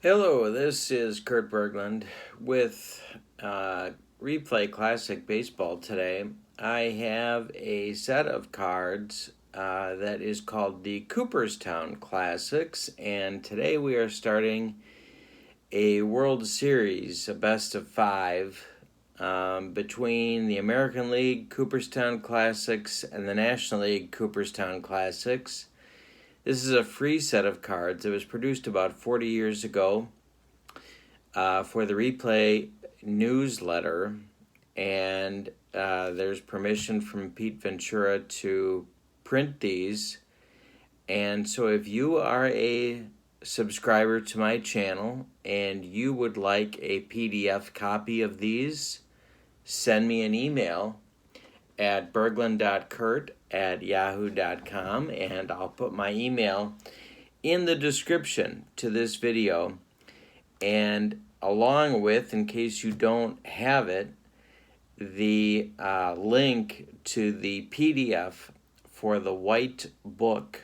Hello, this is Kurt Berglund with Replay Classic Baseball today. I have a set of cards that is called the Cooperstown Classics, and today we are starting a World Series, a best of five, between the American League Cooperstown Classics and the National League Cooperstown Classics. This is a free set of cards. It was produced about 40 years ago for the Replay newsletter, and there's permission from Pete Ventura to print these. And so if you are a subscriber to my channel and you would like a PDF copy of these, send me an email at berglund.kurt@yahoo.com, and I'll put my email in the description to this video, and along with, in case you don't have it, the link to the PDF for the white book.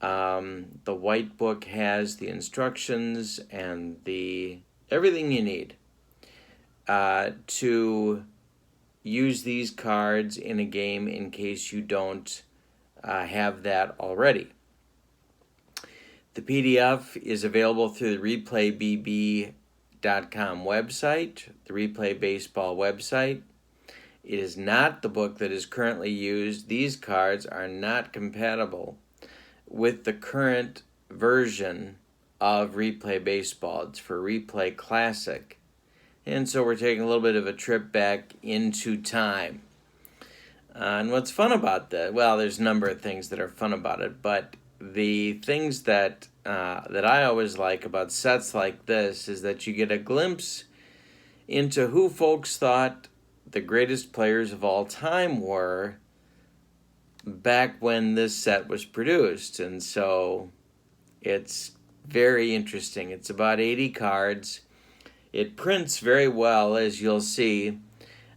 The white book has the instructions and everything you need to use these cards in a game in case you don't have that already. The PDF is available through the ReplayBB.com website, the Replay Baseball website. It is not the book that is currently used. These cards are not compatible with the current version of Replay Baseball. It's for Replay Classic. And so we're taking a little bit of a trip back into time. And what's fun about that? Well, there's a number of things that are fun about it, but the things that I always like about sets like this is that you get a glimpse into who folks thought the greatest players of all time were back when this set was produced. And so it's very interesting. It's about 80 cards. It prints very well, as you'll see.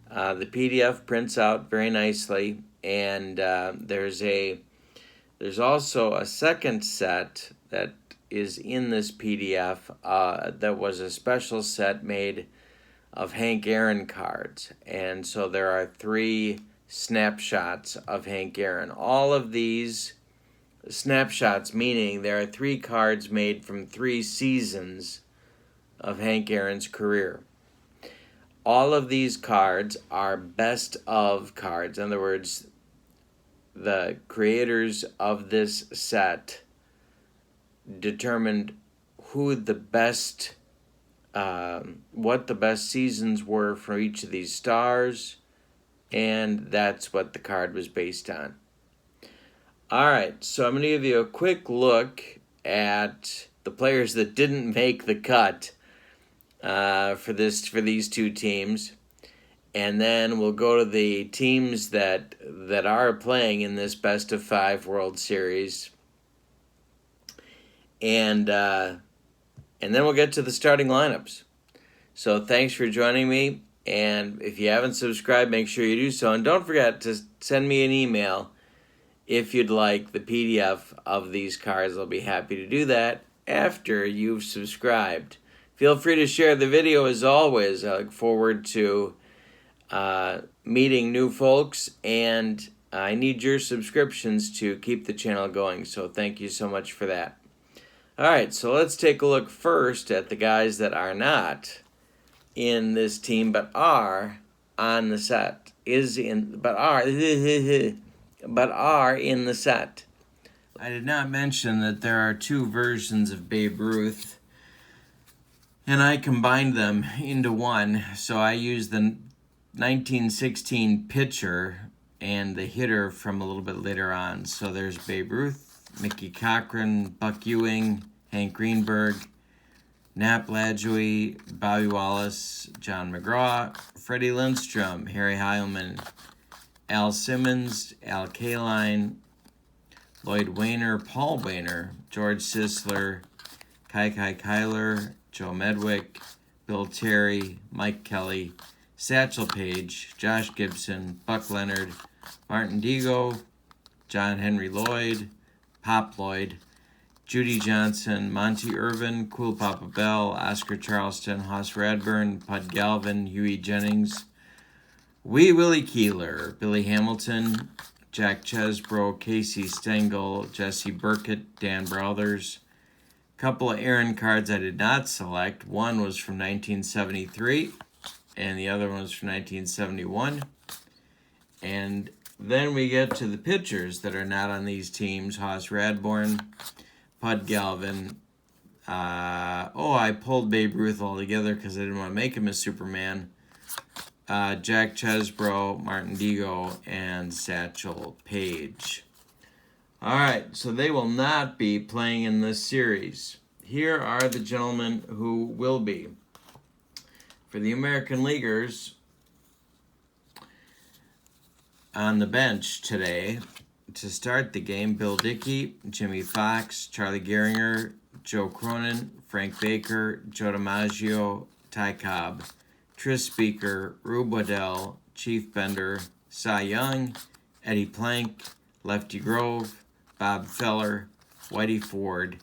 The PDF prints out very nicely, and there's also a second set that is in this PDF that was a special set made of Hank Aaron cards. And so there are 3 snapshots of Hank Aaron. All of these snapshots, meaning there are 3 cards made from 3 seasons of Hank Aaron's career. All of these cards are best of cards. In other words, the creators of this set determined what the best seasons were for each of these stars, and that's what the card was based on. All right, so I'm going to give you a quick look at the players that didn't make the cut for these 2 teams, and then we'll go to the teams that are playing in this best of 5 World Series, and then we'll get to the starting lineups. So thanks for joining me, and if you haven't subscribed, make sure you do so, and don't forget to send me an email if you'd like the PDF of these cards. I'll be happy to do that after you've subscribed. Feel free to share the video as always. I look forward to meeting new folks, and I need your subscriptions to keep the channel going, so thank you so much for that. All right, so let's take a look first at the guys that are not in this team but are on the set. But are in the set. I did not mention that there are 2 versions of Babe Ruth, and I combined them into one. So I used the 1916 pitcher and the hitter from a little bit later on. So there's Babe Ruth, Mickey Cochran, Buck Ewing, Hank Greenberg, Nap Lajoie, Bobby Wallace, John McGraw, Freddie Lindstrom, Harry Heilman, Al Simmons, Al Kaline, Lloyd Wainer, Paul Wainer, George Sisler, Kai Kyler, Joe Medwick, Bill Terry, Mike Kelly, Satchel Paige, Josh Gibson, Buck Leonard, Martin Digo, John Henry Lloyd, Pop Lloyd, Judy Johnson, Monty Irvin, Cool Papa Bell, Oscar Charleston, Hoss Radburn, Pud Galvin, Huey Jennings, Wee Willie Keeler, Billy Hamilton, Jack Chesbro, Casey Stengel, Jesse Burkett, Dan Brothers. Couple of Aaron cards I did not select. One was from 1973, and the other one was from 1971. And then we get to the pitchers that are not on these teams. Hoss Radbourn, Pud Galvin. I pulled Babe Ruth altogether because I didn't want to make him a Superman. Jack Chesbro, Martin Digo, and Satchel Paige. All right, so they will not be playing in this series. Here are the gentlemen who will be. For the American Leaguers, on the bench today to start the game, Bill Dickey, Jimmy Fox, Charlie Gehringer, Joe Cronin, Frank Baker, Joe DiMaggio, Ty Cobb, Tris Speaker, Rube Waddell, Chief Bender, Cy Young, Eddie Plank, Lefty Grove, Bob Feller, Whitey Ford,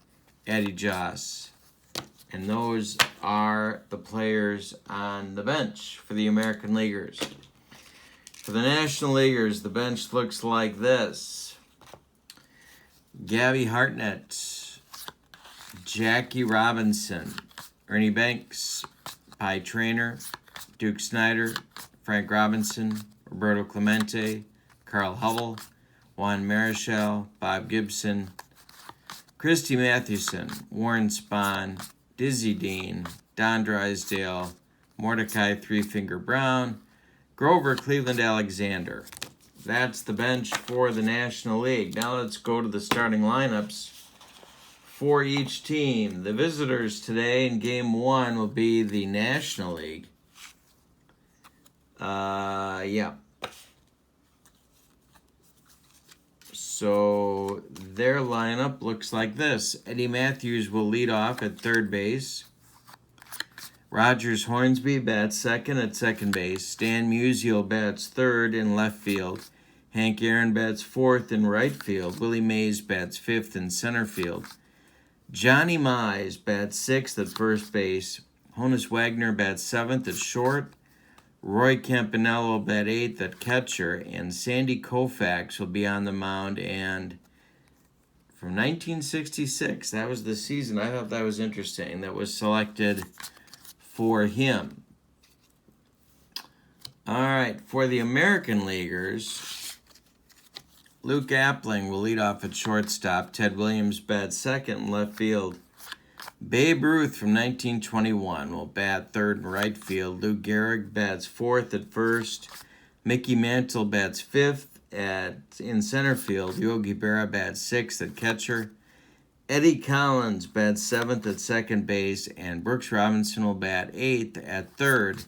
Eddie Joss. And those are the players on the bench for the American Leaguers. For the National Leaguers, the bench looks like this. Gabby Hartnett, Jackie Robinson, Ernie Banks, Pie Traynor, Duke Snyder, Frank Robinson, Roberto Clemente, Carl Hubble, Juan Marichal, Bob Gibson, Christy Mathewson, Warren Spahn, Dizzy Dean, Don Drysdale, Mordecai Three Finger Brown, Grover Cleveland Alexander. That's the bench for the National League. Now let's go to the starting lineups for each team. The visitors today in Game 1 will be the National League. So their lineup looks like this. Eddie Matthews will lead off at third base. Rogers Hornsby bats second at second base. Stan Musial bats third in left field. Hank Aaron bats fourth in right field. Willie Mays bats fifth in center field. Johnny Mize bats sixth at first base. Honus Wagner bats seventh at short. Roy Campanello bat eighth at catcher. And Sandy Koufax will be on the mound. And from 1966, that was the season. I thought that was interesting. That was selected for him. All right, for the American Leaguers, Luke Appling will lead off at shortstop. Ted Williams bats second in left field. Babe Ruth from 1921 will bat third in right field. Lou Gehrig bats fourth at first. Mickey Mantle bats fifth in center field. Yogi Berra bats sixth at catcher. Eddie Collins bats seventh at second base, and Brooks Robinson will bat eighth at third.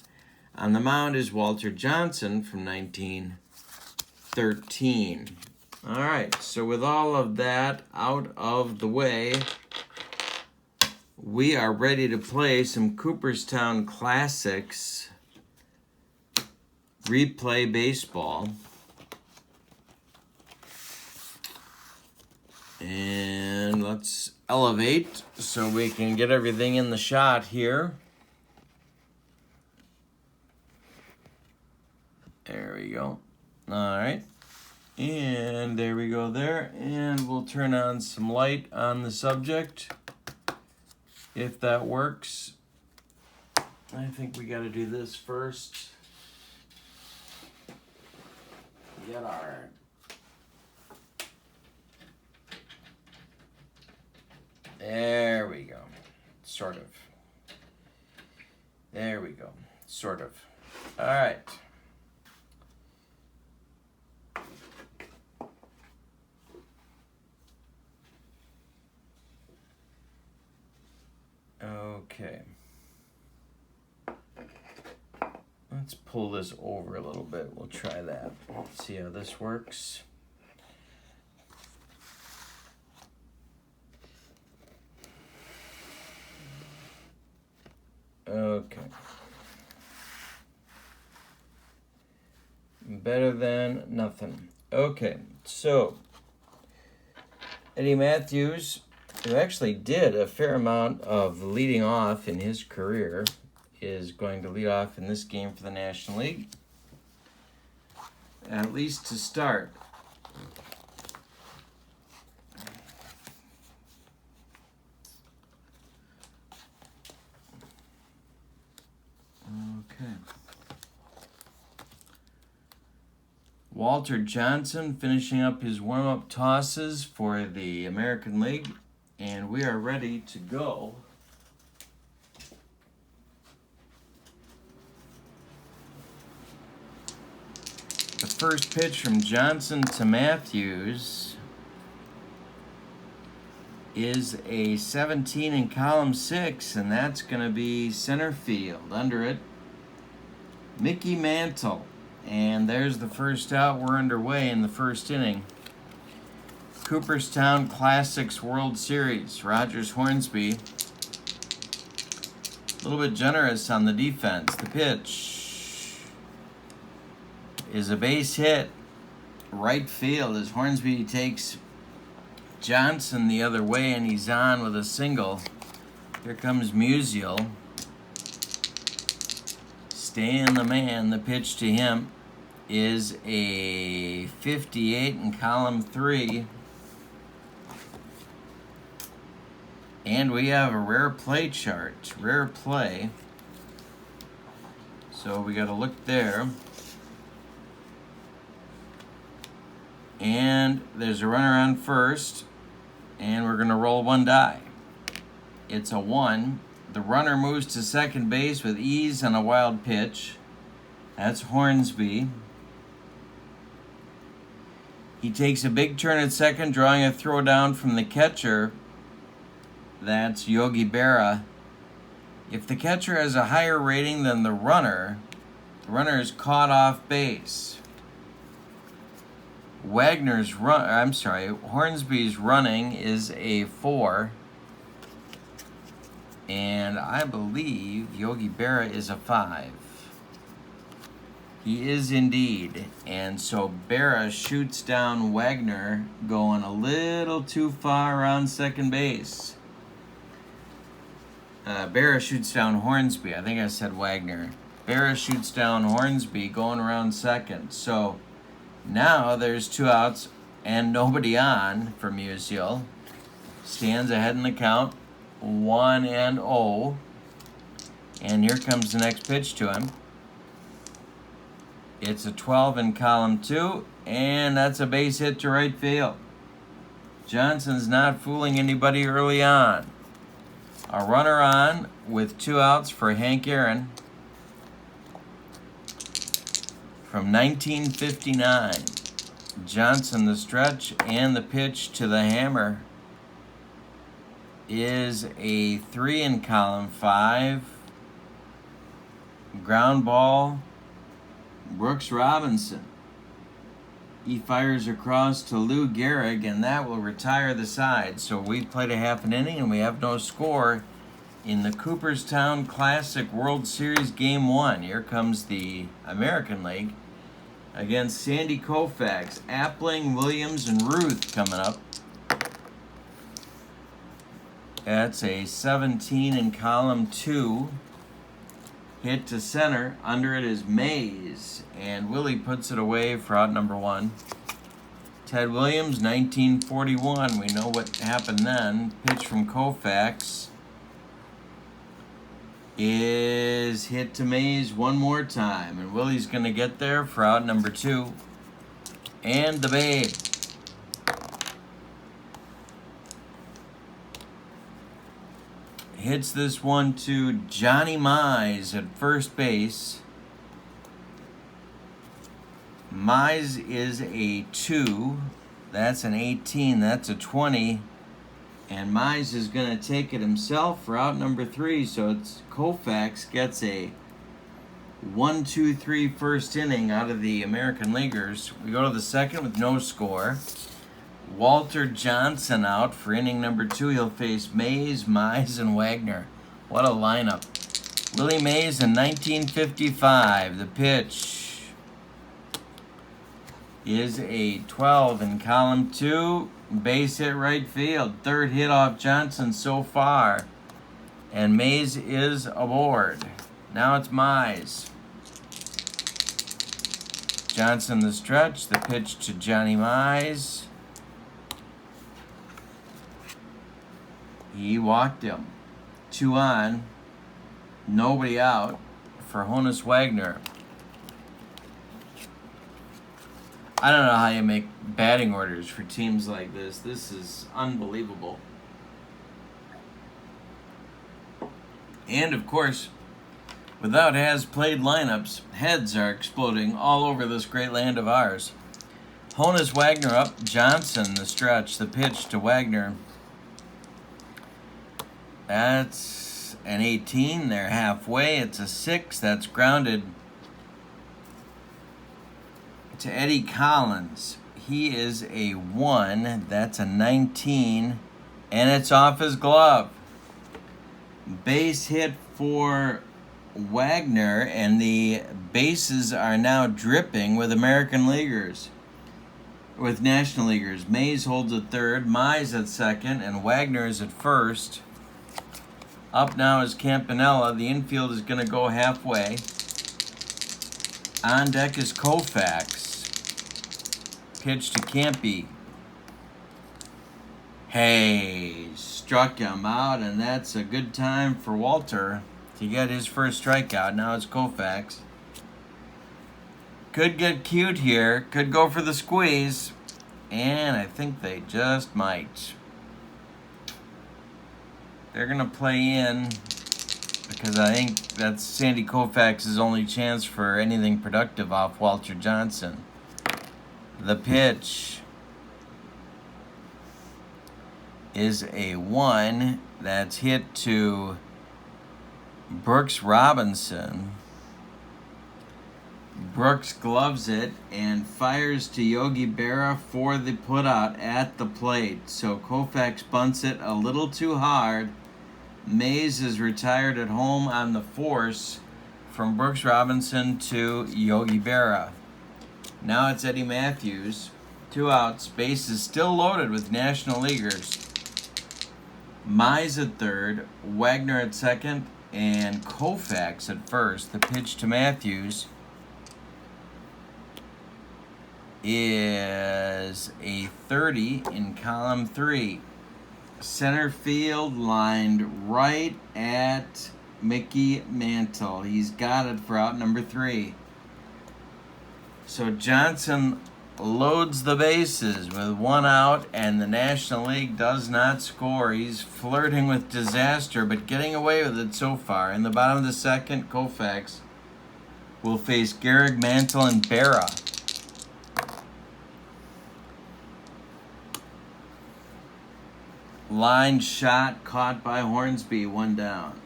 On the mound is Walter Johnson from 1913. All right, so with all of that out of the way, we are ready to play some Cooperstown Classics replay baseball. And let's elevate so we can get everything in the shot here. There we go. All right. And there we go there. And we'll turn on some light on the subject, if that works. I think we got to do this first. Get our... There we go. Sort of. There we go. Sort of. All right. Okay. Let's pull this over a little bit. We'll try that. See how this works. Okay. Better than nothing. Okay, so Eddie Matthews who actually did a fair amount of leading off in his career, is going to lead off in this game for the National League, at least to start. Okay. Walter Johnson finishing up his warm-up tosses for the American League, and we are ready to go. The first pitch from Johnson to Matthews is a 17 in column 6, and that's going to be center field. Under it, Mickey Mantle. And there's the first out. We're underway in the first inning. Cooperstown Classics World Series. Rogers Hornsby, a little bit generous on the defense. The pitch is a base hit. Right field as Hornsby takes Johnson the other way, and he's on with a single. Here comes Musial. Staying the man. The pitch to him is a 58 in column 3. And we have a rare play chart. Rare play. So we got to look there. And there's a runner on first. And we're going to roll one die. It's a 1. The runner moves to second base with ease on a wild pitch. That's Hornsby. He takes a big turn at second, drawing a throw down from the catcher. That's Yogi Berra. If the catcher has a higher rating than the runner is caught off base. Hornsby's running is a 4. And I believe Yogi Berra is a 5. He is indeed. And so Berra shoots down Wagner, going a little too far around second base. Berra shoots down Hornsby. I think I said Wagner. Berra shoots down Hornsby, going around second. So now there's 2 outs and nobody on for Musial. Stands ahead in the count, 1-0. And here comes the next pitch to him. It's a 12 in column 2, and that's a base hit to right field. Johnson's not fooling anybody early on. A runner on with 2 outs for Hank Aaron from 1959. Johnson, the stretch, and the pitch to the hammer is a 3 in column 5. Ground ball, Brooks Robinson. He fires across to Lou Gehrig, and that will retire the side. So we've played a half an inning, and we have no score in the Cooperstown Classic World Series Game 1. Here comes the American League against Sandy Koufax. Appling, Williams, and Ruth coming up. That's a 17 in column 2. Hit to center. Under it is Mays, and Willie puts it away for out number 1. Ted Williams, 1941. We know what happened then. Pitch from Koufax is hit to Mays one more time, and Willie's going to get there for out number 2. And the Babe. Hits this one to Johnny Mize at first base. Mize is a 2. That's an 18. That's a 20. And Mize is going to take it himself for out number 3. So it's Koufax gets a 1-2-3 first inning out of the American Leaguers. We go to the second with no score. Walter Johnson out for inning number 2. He'll face Mays, Mize, and Wagner. What a lineup. Willie Mays in 1955. The pitch is a 12 in column 2. Base hit right field. Third hit off Johnson so far. And Mays is aboard. Now it's Mize. Johnson the stretch. The pitch to Johnny Mize. He walked him. 2 on. Nobody out for Honus Wagner. I don't know how you make batting orders for teams like this. This is unbelievable. And of course, without has-played lineups, heads are exploding all over this great land of ours. Honus Wagner up, Johnson the stretch, the pitch to Wagner. That's an 18. They're halfway. It's a 6. That's grounded to Eddie Collins. He is a 1. That's a 19. And it's off his glove. Base hit for Wagner, and the bases are now dripping with American leaguers. With National Leaguers. Mays holds at third, Mize at second, and Wagner is at first. Up now is Campanella. The infield is going to go halfway. On deck is Koufax. Pitch to Campy. Hey, struck him out, and that's a good time for Walter to get his first strikeout. Now it's Koufax. Could get cute here. Could go for the squeeze. And I think they just might. They're going to play in because I think that's Sandy Koufax's only chance for anything productive off Walter Johnson. The pitch is a 1 that's hit to Brooks Robinson. Brooks gloves it and fires to Yogi Berra for the putout at the plate. So Koufax bunts it a little too hard. Mays is retired at home on the force from Brooks Robinson to Yogi Berra. Now it's Eddie Matthews. 2 outs. Base is still loaded with National Leaguers. Mize at third, Wagner at second, and Koufax at first. The pitch to Matthews is a 30 in column 3. Center field lined right at Mickey Mantle. He's got it for out number 3. So Johnson loads the bases with 1 out, and the National League does not score. He's flirting with disaster, but getting away with it so far. In the bottom of the second, Koufax will face Gehrig, Mantle, and Berra. Line shot caught by Hornsby, 1 down.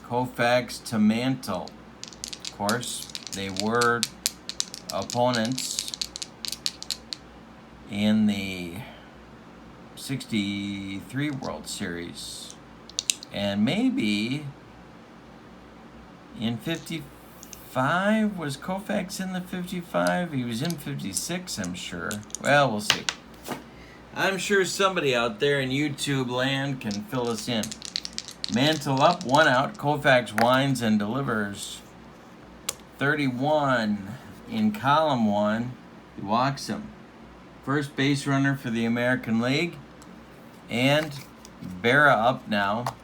Koufax to Mantle. Of course, they were opponents in the 63 World Series. And maybe in 55, was Koufax in the 55? He was in 56, I'm sure. Well, we'll see. I'm sure somebody out there in YouTube land can fill us in. Mantle up, 1 out. Koufax winds and delivers. 31 in column 1. He walks him. First base runner for the American League. And Berra up now.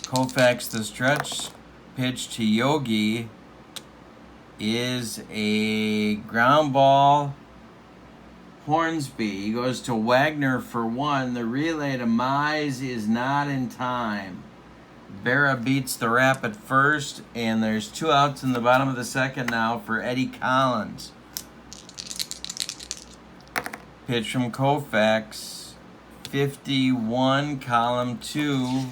Koufax the stretch. Pitch to Yogi is a ground ball. Hornsby. He goes to Wagner for 1. The relay to Mize is not in time. Berra beats the rap at first, and there's 2 outs in the bottom of the second now for Eddie Collins. Pitch from Koufax. 51, column 2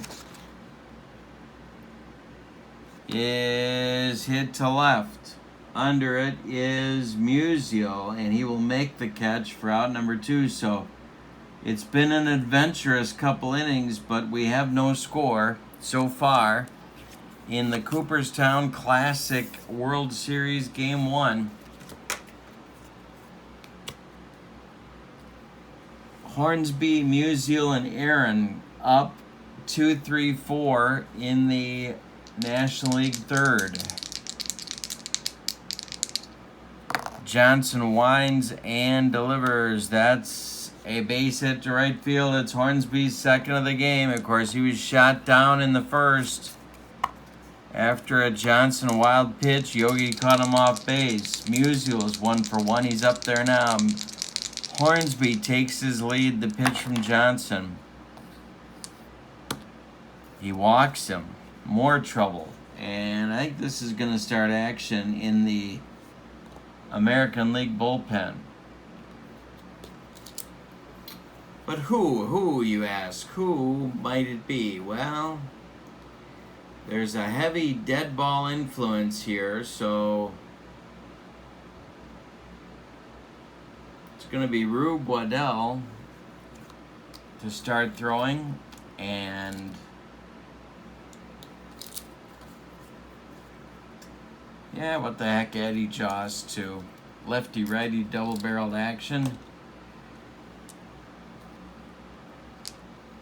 is hit to left. Under it is Musial, and he will make the catch for out number 2. So it's been an adventurous couple innings, but we have no score so far in the Cooperstown Classic World Series Game 1. Hornsby, Musial, and Aaron up 2-3-4 in the National League third. Johnson winds and delivers. That's a base hit to right field. It's Hornsby's second of the game. Of course, he was shot down in the first. After a Johnson wild pitch, Yogi caught him off base. Musial is 1-for-1. He's up there now. Hornsby takes his lead. The pitch from Johnson. He walks him. More trouble. And I think this is going to start action in the American League bullpen. But who, you ask? Who might it be? Well, there's a heavy dead ball influence here, so it's going to be Rube Waddell to start throwing, and yeah, what the heck, Eddie Joss to lefty-righty double-barreled action.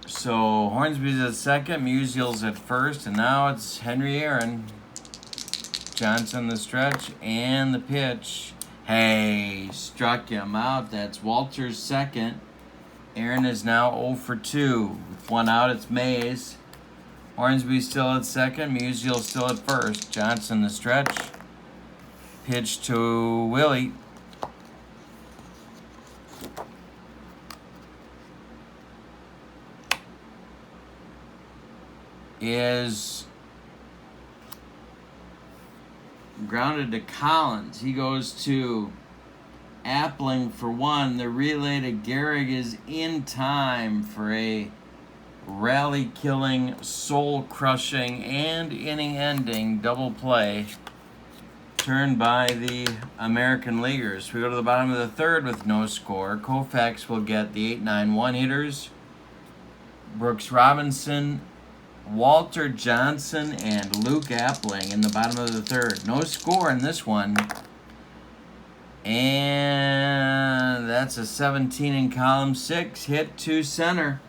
So Hornsby's at second, Musial's at first, and now it's Henry Aaron. Johnson the stretch and the pitch. Hey, struck him out. That's Walter's second. Aaron is now 0-for-2. With one out, it's Mays. Hornsby still at second, Musial still at first. Johnson the stretch. Pitch to Willie. Is grounded to Collins. He goes to Appling for one. The relay to Gehrig is in time for a rally-killing, soul-crushing, and inning-ending double play turned by the American Leaguers. We go to the bottom of the third with no score. Koufax will get the 8-9-1 hitters. Brooks Robinson, Walter Johnson, and Luke Appling in the bottom of the third. No score in this one. And that's a 17 in column 6. Hit to center.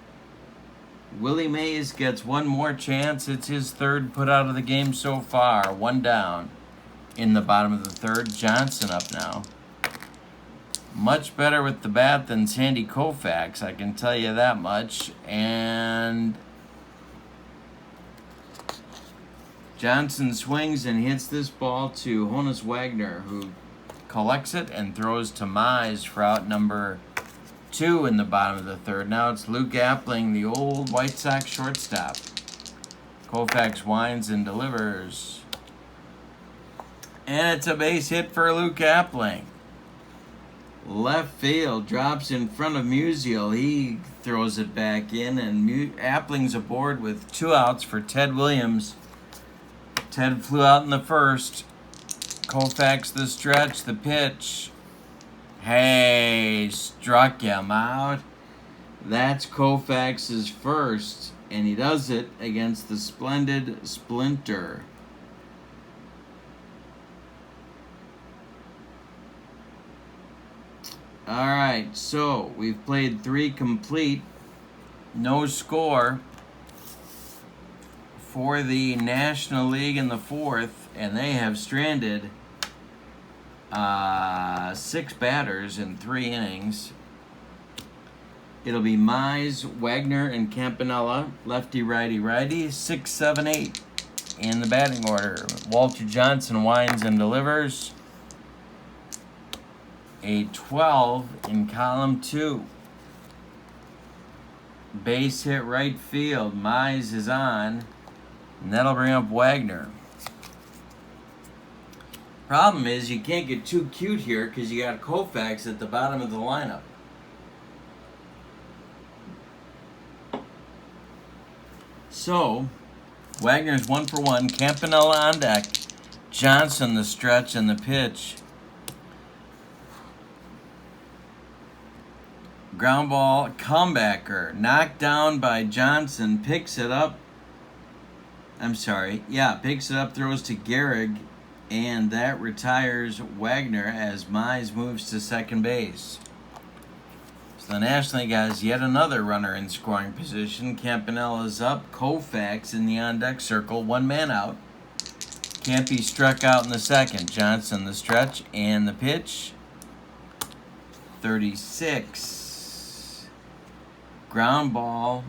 Willie Mays gets one more chance. It's his third put out of the game so far. One down in the bottom of the third. Johnson up now. Much better with the bat than Sandy Koufax, I can tell you that much. And Johnson swings and hits this ball to Honus Wagner, who collects it and throws to Mize for out number 2 in the bottom of the third. Now it's Luke Appling, the old White Sox shortstop. Koufax winds and delivers. And it's a base hit for Luke Appling. Left field, drops in front of Musial. He throws it back in, and Appling's aboard with 2 outs for Ted Williams. Ted flew out in the first. Koufax the stretch, the pitch. Hey, struck him out. That's Koufax's first, and he does it against the splendid Splinter. All right, so we've played 3 complete. No score for the National League in the fourth, and they have stranded 6 batters in 3 innings. It'll be Mize, Wagner, and Campanella, lefty, righty, righty, 6, 7, 8 in the batting order. Walter Johnson winds and delivers. A 12 in column 2. Base hit right field. Mize is on, and that'll bring up Wagner. Problem is you can't get too cute here because you got Koufax at the bottom of the lineup. So, Wagner's 1-for-1. Campanella on deck. Johnson the stretch and the pitch. Ground ball, comebacker. Knocked down by Johnson. Picks it up. Picks it up, throws to Gehrig. And that retires Wagner as Mize moves to second base. The National League has yet another runner in scoring position. Campanella is up. Koufax in the on-deck circle. 1 man out. Can't be struck out in the second. Johnson the stretch and the pitch. 36. Ground ball.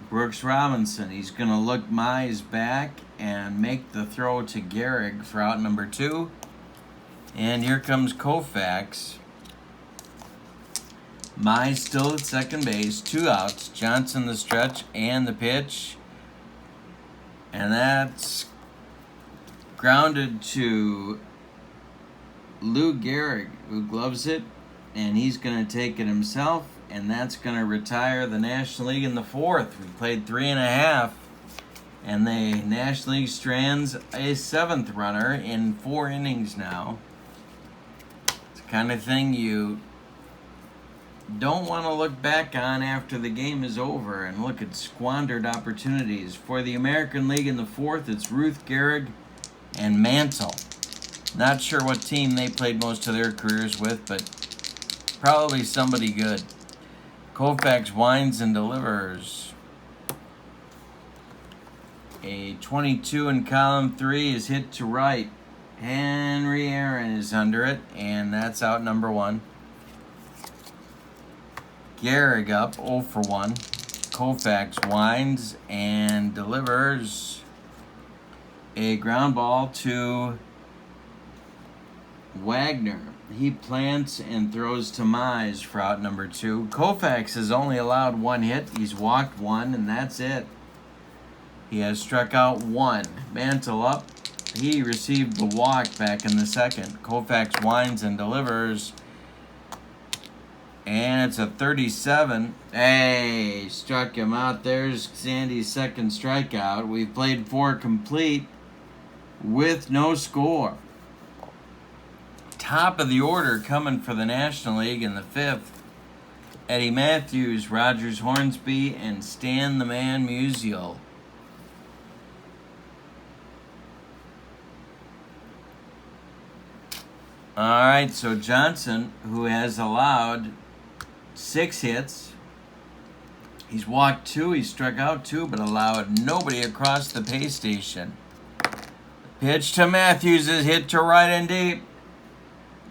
Brooks Robinson. He's going to look Mize back and make the throw to Gehrig for out number 2. And here comes Koufax. Mize still at second base. 2 outs. Johnson the stretch and the pitch. And that's grounded to Lou Gehrig, who gloves it, and he's going to take it himself, and that's going to retire the National League in the 4th. We played 3.5, and the National League strands a 7th runner in 4 innings now. It's the kind of thing you don't want to look back on after the game is over and look at squandered opportunities. For the American League in the 4th, it's Ruth, Gehrig, and Mantle. Not sure what team they played most of their careers with, but probably somebody good. Koufax winds and delivers. A 22 in column 3 is hit to right. Henry Aaron is under it, and that's out number 1. Gehrig up 0 for 1. Koufax winds and delivers a ground ball to Wagner. He plants and throws to Mize for out number 2. Koufax has only allowed 1 hit. He's walked 1, and that's it. He has struck out 1. Mantle up. He received the walk back in the second. Koufax winds and delivers. And it's a 37. Hey, struck him out. There's Sandy's second strikeout. We've played 4 complete with no score. Top of the order coming for the National League in the 5th. Eddie Matthews, Rogers Hornsby, and Stan the Man Musial. All right, so Johnson, who has allowed 6 hits. He's walked 2, he's struck out 2, but allowed nobody across the pay station. Pitch to Matthews is hit to right and deep.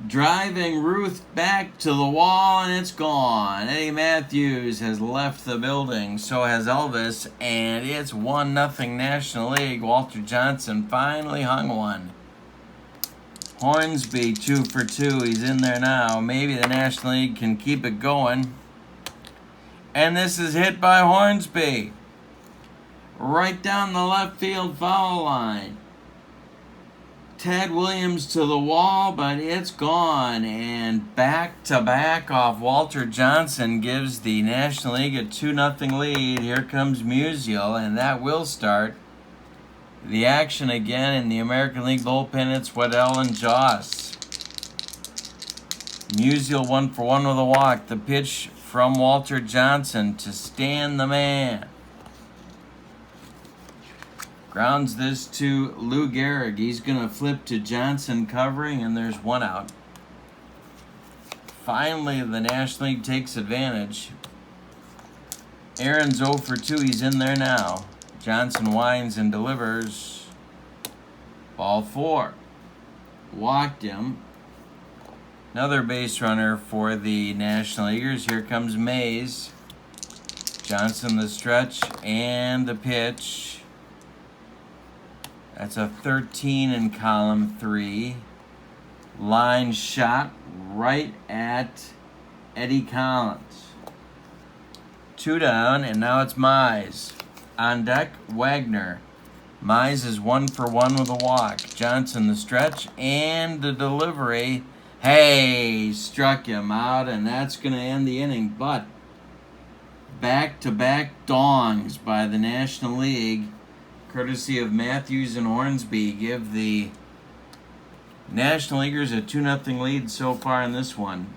Driving Ruth back to the wall, and it's gone. Eddie Matthews has left the building. So has Elvis, and it's 1-0 National League. Walter Johnson finally hung one. Hornsby 2 for 2. He's in there now. Maybe the National League can keep it going. And this is hit by Hornsby. Right down the left field foul line. Ted Williams to the wall, but it's gone. And back-to-back off Walter Johnson gives the National League a 2-0 lead. Here comes Musial, and that will start the action again in the American League bullpen. It's Waddell and Joss. Musial 1 for 1 with a walk. The pitch from Walter Johnson to Stan the Man. Grounds this to Lou Gehrig. He's going to flip to Johnson covering, and there's 1 out. Finally, the National League takes advantage. Aaron's 0 for 2. He's in there now. Johnson winds and delivers. Ball 4. Walked him. Another base runner for the National Leaguers. Here comes Mays. Johnson the stretch and the pitch. That's a 13 in column 3. Line shot right at Eddie Collins. 2 down, and now it's Mize. On deck, Wagner. Mize is 1 for 1 with a walk. Johnson the stretch and the delivery. Hey, struck him out, and that's going to end the inning. But back-to-back dongs by the National League, courtesy of Matthews and Hornsby, give the National Leaguers a 2-0 lead so far in this one.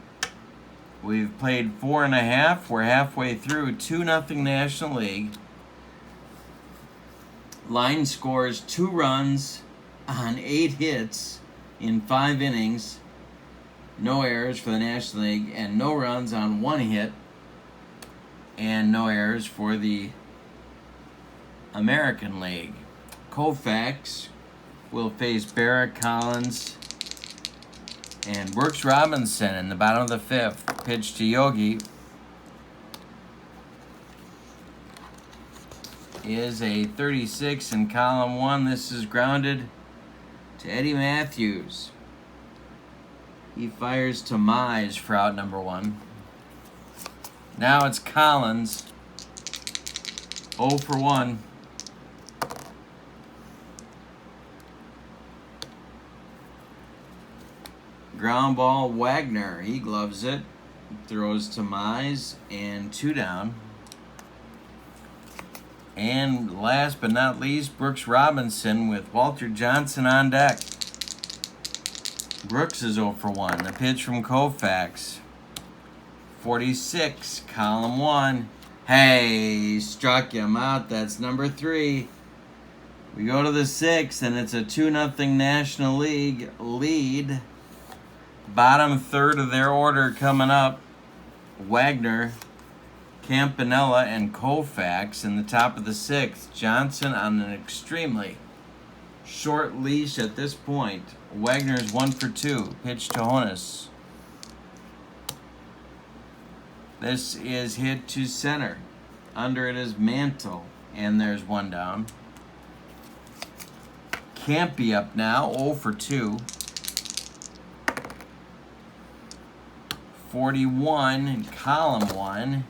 We've played 4.5. We're halfway through. 2-0 National League. Line scores 2 runs on 8 hits in 5 innings. no errors for the National League, and no runs on 1 hit, and no errors for the American League. Koufax will face Barrett, Collins, and Brooks Robinson in the bottom of the 5th. Pitch to Yogi is a 36 in column 1. This is grounded to Eddie Matthews. He fires to Mize for out number 1. Now it's Collins, 0 for 1. Ground ball, Wagner. He gloves it, throws to Mize, and 2 down. And last but not least, Brooks Robinson with Walter Johnson on deck. Brooks is 0 for 1. The pitch from Koufax. 46, column 1. Hey, struck him out. That's number 3. We go to the 6th, and it's a 2-0 National League lead. Bottom third of their order coming up. Wagner, Campanella, and Koufax in the top of the 6th. Johnson on an extremely short leash at this point. Wagner's 1 for 2. Pitch to Honus. This is hit to center. Under it is Mantle, and there's 1 down. Campy up now, 0 for 2. 41 in column 1.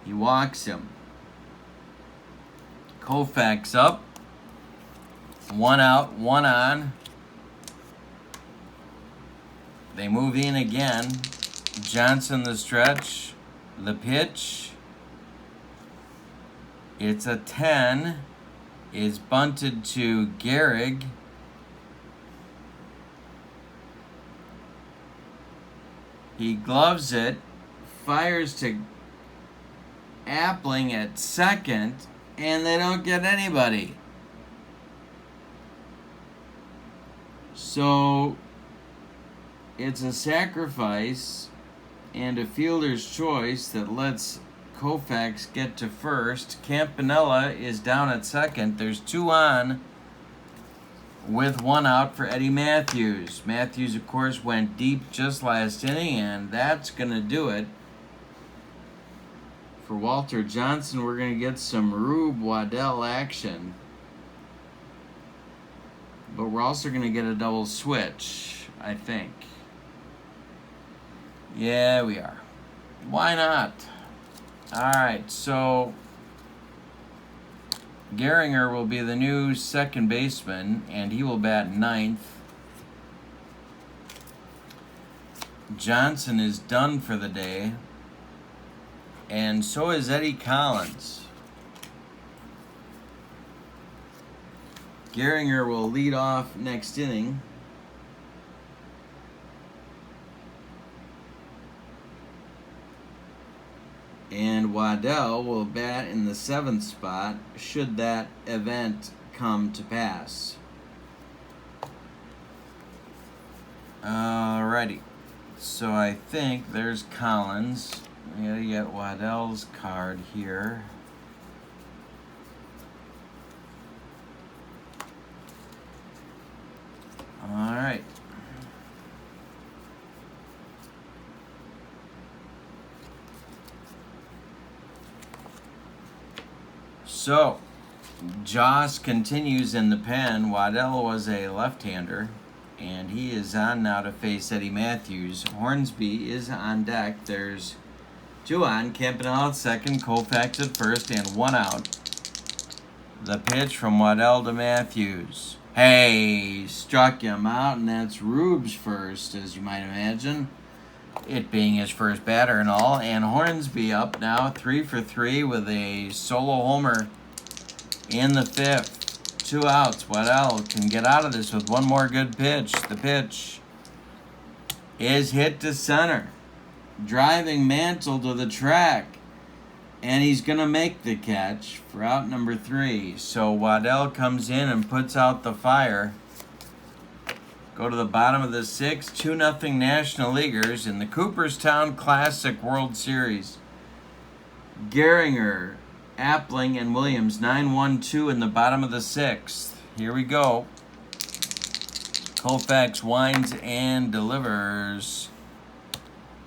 He walks him. Koufax up. 1 out, 1 on. They move in again. Johnson the stretch. The pitch. It's a 10. Is bunted to Gehrig. He gloves it. Fires to Appling at second. And they don't get anybody. So it's a sacrifice and a fielder's choice that lets Koufax get to first. Campanella is down at second. There's 2 on with 1 out for Eddie Matthews. Matthews, of course, went deep just last inning, and that's going to do it. For Walter Johnson, we're going to get some Rube Waddell action. But we're also going to get a double switch, I think. Yeah, we are. Why not? All right, so Gehringer will be the new second baseman, and he will bat 9th. Johnson is done for the day, and so is Eddie Collins. Gehringer will lead off next inning. And Waddell will bat in the 7th spot should that event come to pass. Alrighty. So I think there's Collins. We gotta get Waddell's card here. Alright. So, Joss continues in the pen. Waddell was a left-hander, and he is on now to face Eddie Matthews. Hornsby is on deck. There's 2 on. Campanella at second, Koufax at first, and 1 out. The pitch from Waddell to Matthews. Hey, struck him out, and that's Rube's first, as you might imagine. It being his first batter and all. And Hornsby up now, 3 for 3 with a solo homer in the 5th. 2 outs. Waddell can get out of this with 1 more good pitch. The pitch is hit to center, driving Mantle to the track. And he's going to make the catch for out number 3. So Waddell comes in and puts out the fire. Go to the bottom of the 6th, 2-0 National Leaguers in the Cooperstown Classic World Series. Gehringer, Appling, and Williams, 9-1-2 in the bottom of the 6th. Here we go. Koufax winds and delivers.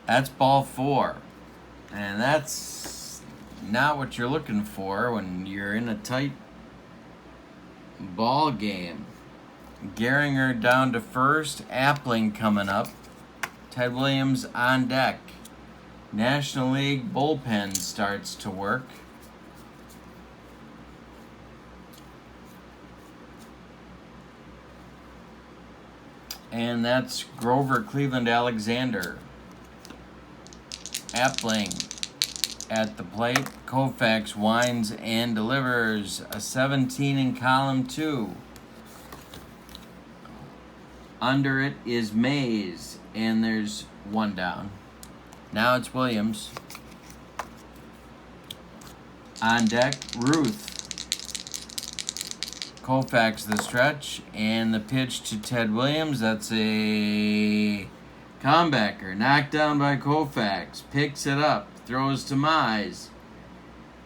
That's ball 4. And that's not what you're looking for when you're in a tight ball game. Gehringer down to first. Appling coming up. Ted Williams on deck. National League bullpen starts to work. And that's Grover Cleveland Alexander. Appling at the plate. Koufax winds and delivers. A 17 in column 2. Under it is Mays, and there's 1 down. Now it's Williams. On deck, Ruth. Koufax the stretch, and the pitch to Ted Williams. That's a comebacker. Knocked down by Koufax. Picks it up. Throws to Mize.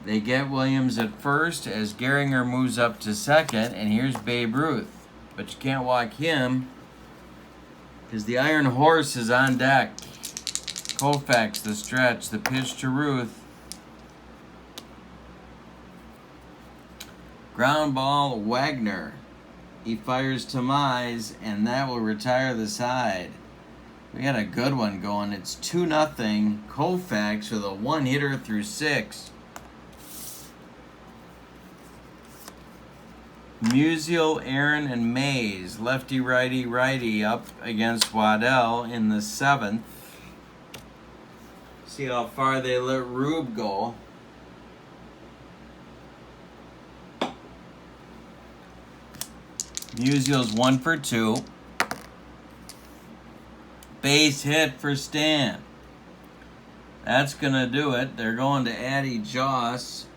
They get Williams at first as Gehringer moves up to second, and here's Babe Ruth. But you can't walk him because the Iron Horse is on deck. Koufax the stretch. The pitch to Ruth. Ground ball, Wagner. He fires to Mize, and that will retire the side. We got a good one going. It's 2-0. Koufax with a 1-hitter through 6. Musial, Aaron, and Mays. Lefty, righty, righty up against Waddell in the 7th. See how far they let Rube go. Musial's 1 for 2. Base hit for Stan. That's going to do it. They're going to Addie Joss.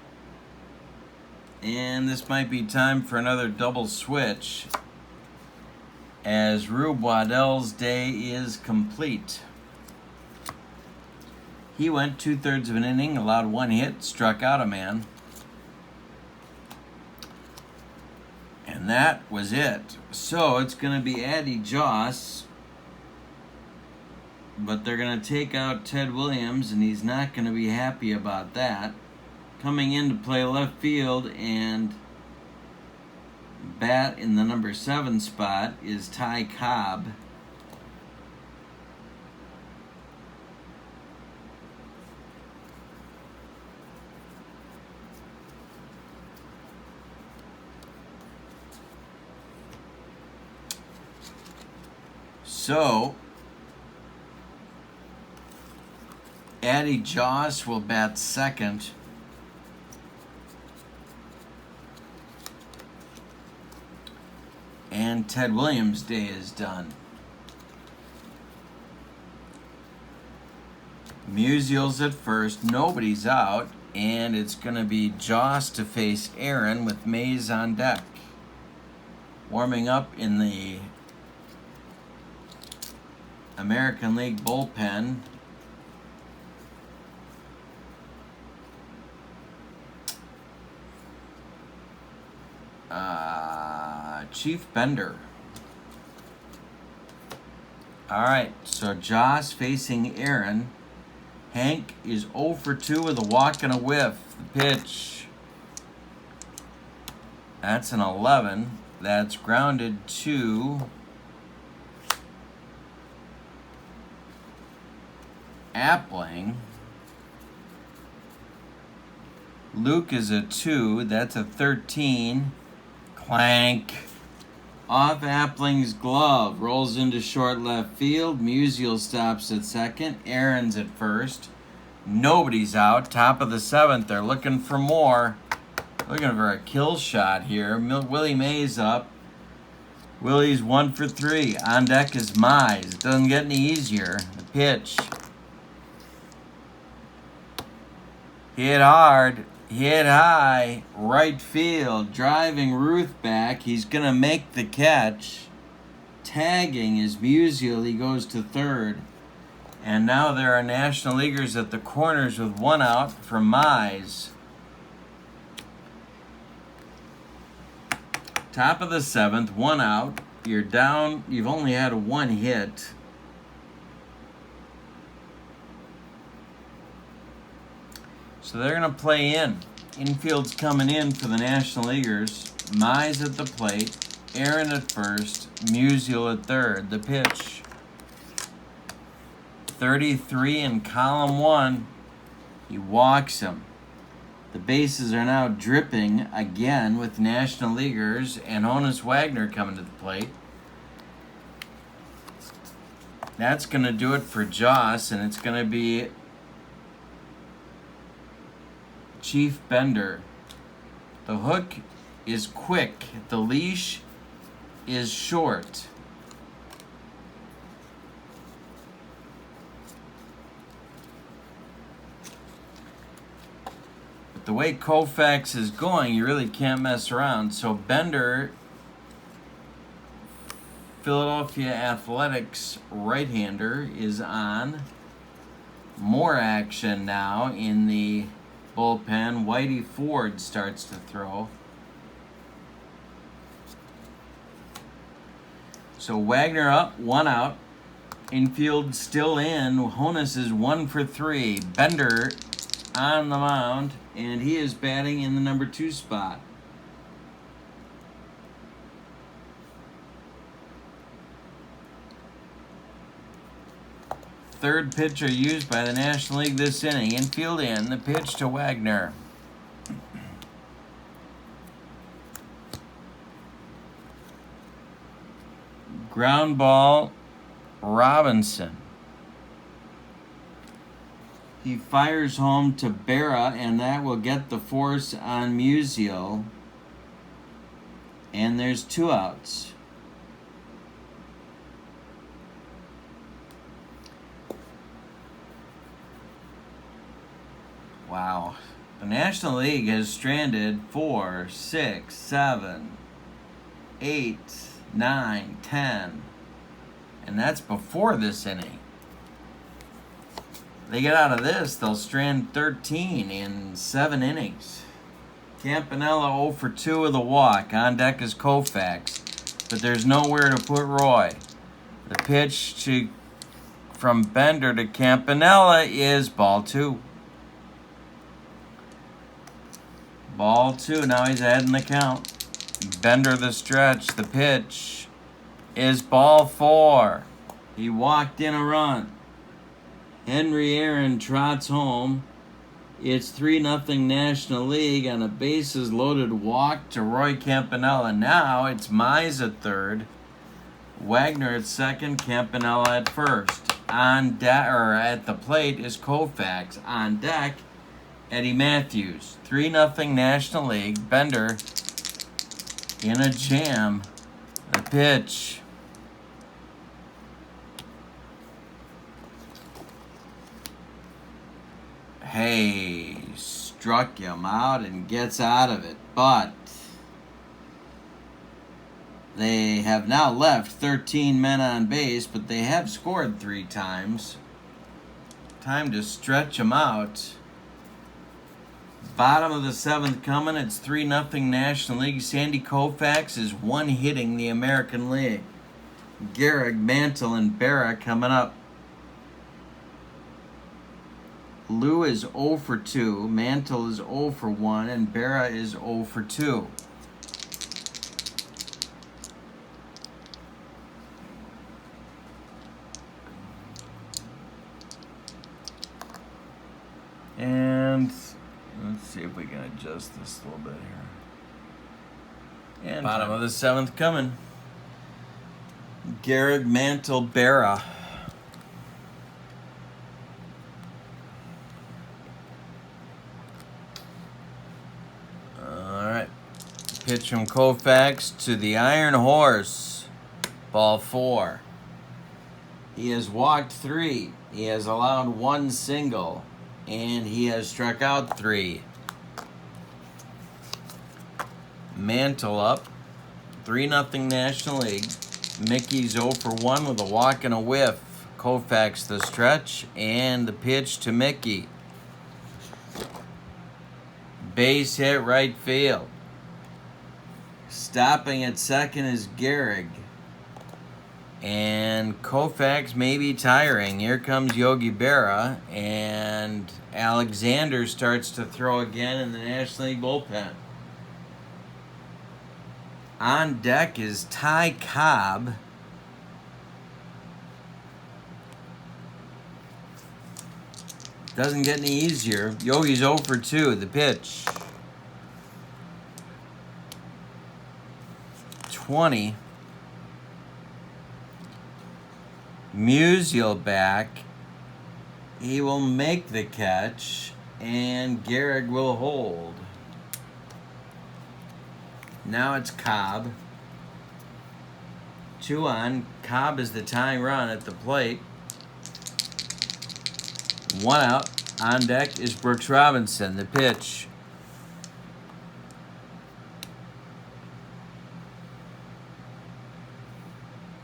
And this might be time for another double switch, as Rube Waddell's day is complete. He went 2/3 of an inning, allowed 1 hit, struck out a man. And that was it. So it's going to be Addie Joss, but they're going to take out Ted Williams, and he's not going to be happy about that. Coming in to play left field and bat in the number 7 spot is Ty Cobb. So, Addie Joss will bat second. And Ted Williams' day is done. Musial's at first, nobody's out, and it's going to be Joss to face Aaron with Mays on deck. Warming up in the American League bullpen, Chief Bender. All right, so Joss facing Aaron. Hank is 0 for 2 with a walk and a whiff. The pitch. That's an 11. That's grounded to Appling. Luke is a 2. That's a 13. Clank. Off Appling's glove. Rolls into short left field. Musial stops at second. Aaron's at first. Nobody's out. Top of the 7th. They're looking for more. Looking for a kill shot here. Willie Mays up. Willie's 1 for 3. On deck is Mize. It doesn't get any easier. The pitch. Hit hard. Hit high. Right field. Driving Ruth back. He's going to make the catch. tagging is Musial. He goes to third. And now there are National Leaguers at the corners with one out for Mize. Top of the seventh, one out. You're down. You've only had one hit. So they're going to play in. Infield's coming in for the National Leaguers. Mize at the plate. Aaron at first. Musial at third. The pitch. 33 in column one. He walks him. The bases are now dripping again with National Leaguers and Honus Wagner coming to the plate. That's going to do it for Joss, and it's going to be Chief Bender. The hook is quick. The leash is short. But the way Koufax is going, you really can't mess around. So Bender, Philadelphia Athletics right-hander, is on. More action now in the bullpen. Whitey Ford starts to throw. So Wagner up, one out. Infield still in. Honus is 1 for 3. Bender on the mound, and he is batting in the number 2 spot. Third pitcher used by the National League this inning. Infield in. The pitch to Wagner. Ground ball, Robinson. He fires home to Berra, and that will get the force on Musial. And there's 2 outs. Wow. The National League has stranded 4, 6, 7, 8, 9, 10. And that's before this inning. They get out of this, they'll strand 13 in 7 innings. Campanella 0 for 2 with a walk. On deck is Koufax. But there's nowhere to put Roy. The pitch from Bender to Campanella is ball 2. Ball 2. Now he's ahead in the count. Bender the stretch. The pitch is ball 4. He walked in a run. Henry Aaron trots home. It's 3-0 National League on a bases loaded walk to Roy Campanella. Now it's Mize at third. Wagner at second. Campanella at first. At the plate is Koufax. On deck, Eddie Matthews. 3-0 National League. Bender in a jam. The pitch. Hey, struck him out and gets out of it. But they have now left 13 men on base, but they have scored 3 times. Time to stretch them out. Bottom of the 7th coming. It's 3-0 National League. Sandy Koufax is one-hitting the American League. Gehrig, Mantle, and Berra coming up. Lou is 0 for 2. Mantle is 0 for 1. And Berra is 0 for 2. And let's see if we can adjust this a little bit here. And bottom of the 7th coming. Gehrig, Mantle, Berra. All right. Pitch from Koufax to the Iron Horse. Ball 4. He has walked 3. He has allowed 1 single. And he has struck out 3. Mantle up. 3-0 National League. Mickey's 0 for 1 with a walk and a whiff. Koufax the stretch and the pitch to Mickey. Base hit right field. Stopping at second is Gehrig. And Koufax may be tiring. Here comes Yogi Berra. And Alexander starts to throw again in the National League bullpen. On deck is Ty Cobb. Doesn't get any easier. Yogi's 0 for 2. The pitch. 20. Musial back. He will make the catch. And Gehrig will hold. Now it's Cobb. 2 on. Cobb is the tying run at the plate. 1 out. On deck is Brooks Robinson. The pitch.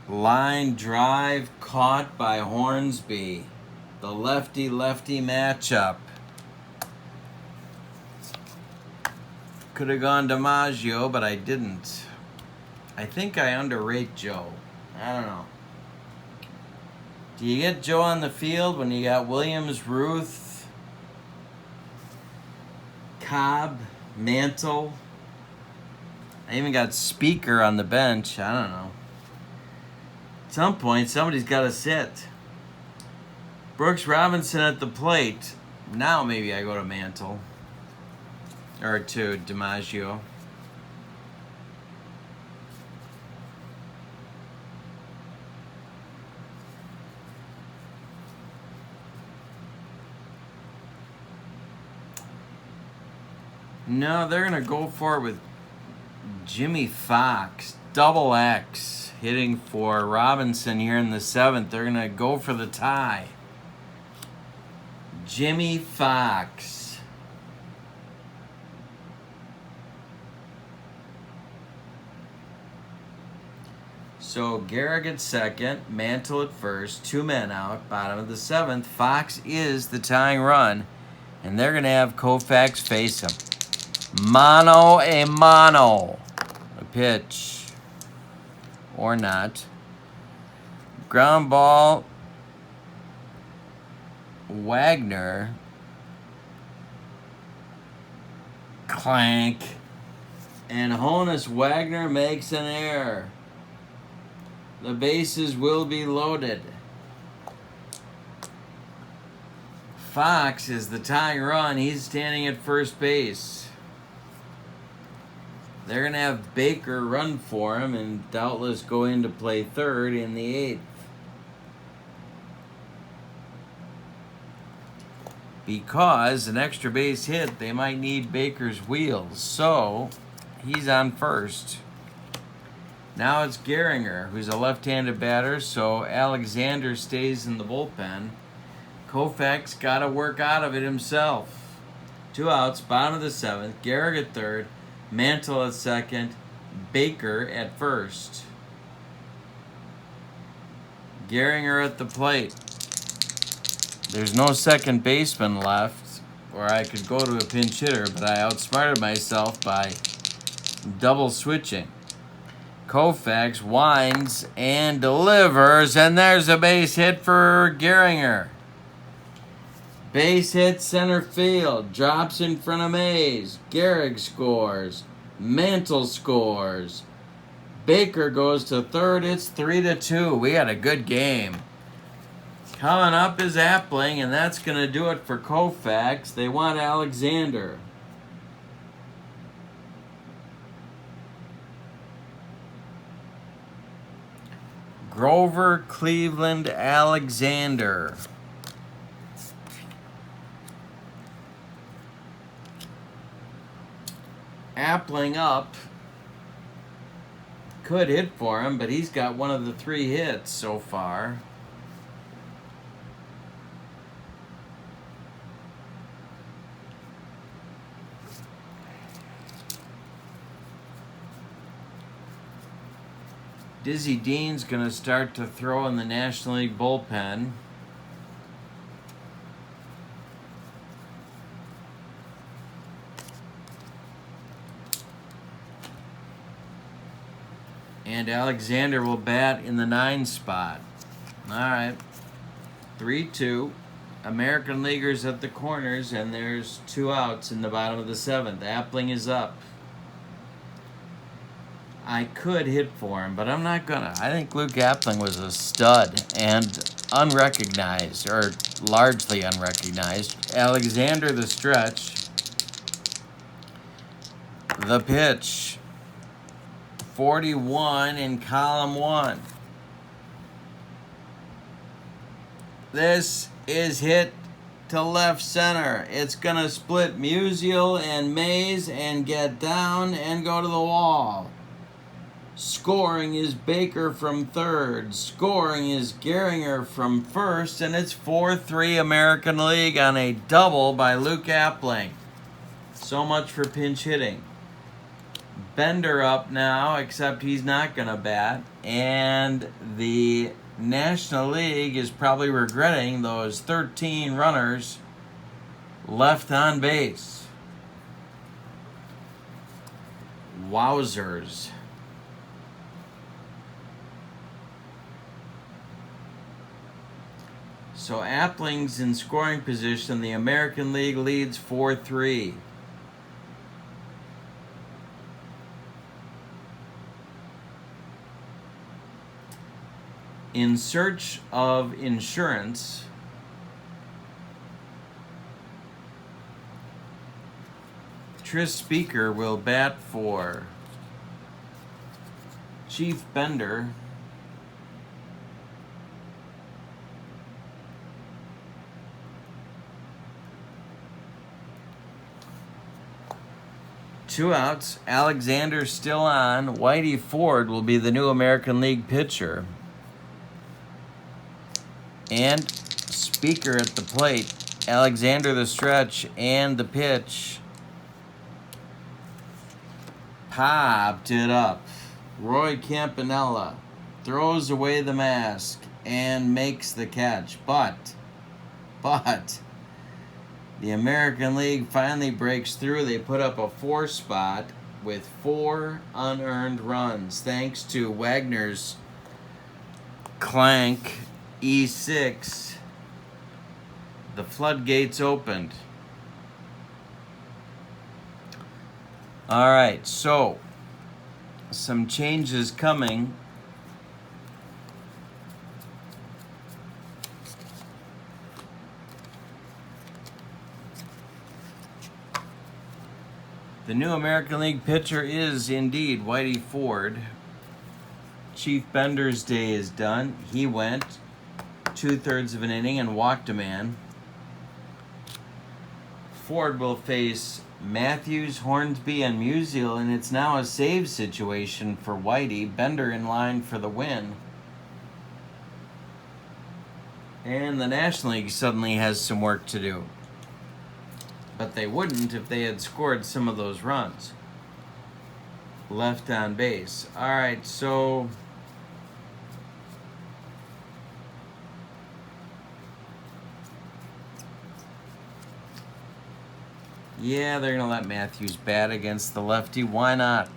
Line drive caught by Hornsby. The lefty-lefty matchup. Could have gone DiMaggio, but I didn't. I think I underrate Joe. I don't know. Do you get Joe on the field when you got Williams, Ruth, Cobb, Mantle? I even got Speaker on the bench. I don't know. At some point, somebody's got to sit. Brooks Robinson at the plate. Now maybe I go to Mantle. Or to DiMaggio. No, they're going to go for it with Jimmy Fox. Double X hitting for Robinson here in the 7th. They're going to go for the tie. Jimmy Fox. So Gehrig at second, Mantle at first, 2 men out, bottom of the 7th. Fox is the tying run, and they're going to have Koufax face him. Mano a mano. A pitch. Or not. Ground ball. Wagner. Clank. And Honus Wagner makes an error. The bases will be loaded. Fox is the tying run. He's standing at first base. They're going to have Baker run for him and doubtless go in to play third in the 8th. Because an extra base hit, they might need Baker's wheels. So he's on first. Now it's Gehringer, who's a left-handed batter, so Alexander stays in the bullpen. Koufax got to work out of it himself. 2 outs, bottom of the 7th. Gehrig at third, Mantle at second, Baker at first. Gehringer at the plate. There's no second baseman left, or I could go to a pinch hitter, but I outsmarted myself by double switching. Koufax winds and delivers, and there's a base hit for Gehringer. Base hit center field, drops in front of Mays. Gehrig scores. Mantle scores. Baker goes to third. It's 3-2. We had a good game. Coming up is Appling, and that's going to do it for Koufax. They want Alexander. Grover, Cleveland, Alexander. Appling up. Could hit for him, but he's got one of the 3 hits so far. Dizzy Dean's going to start to throw in the National League bullpen. And Alexander will bat in the 9 spot. All right. 3-2. American Leaguers at the corners, and there's 2 outs in the bottom of the 7th. Appling is up. I could hit for him, but I'm not gonna. I think Luke Appling was a stud and unrecognized, or largely unrecognized. Alexander the stretch. The pitch. 41 in column 1. This is hit to left center. It's going to split Musial and Mays and get down and go to the wall. Scoring is Baker from third. Scoring is Gehringer from first. And it's 4-3 American League on a double by Luke Appling. So much for pinch hitting. Bender up now, except he's not going to bat. And the National League is probably regretting those 13 runners left on base. Wowzers. So Appling's in scoring position. The American League leads 4-3. In search of insurance, Tris Speaker will bat for Chief Bender. Two outs. Alexander still on. Whitey Ford will be the new American League pitcher. And Speaker at the plate. Alexander the stretch and the pitch. Popped it up. Roy Campanella throws away the mask and makes the catch. But the American League finally breaks through. They put up a 4 spot with 4 unearned runs thanks to Wagner's clank E6. The floodgates opened. All right, so some changes coming. The new American League pitcher is indeed Whitey Ford. Chief Bender's day is done. He went 2/3 of an inning and walked a man. Ford will face Matthews, Hornsby, and Musial, and it's now a save situation for Whitey. Bender in line for the win. And the National League suddenly has some work to do. But they wouldn't if they had scored some of those runs. Left on base. All right, so yeah, they're going to let Matthews bat against the lefty. Why not?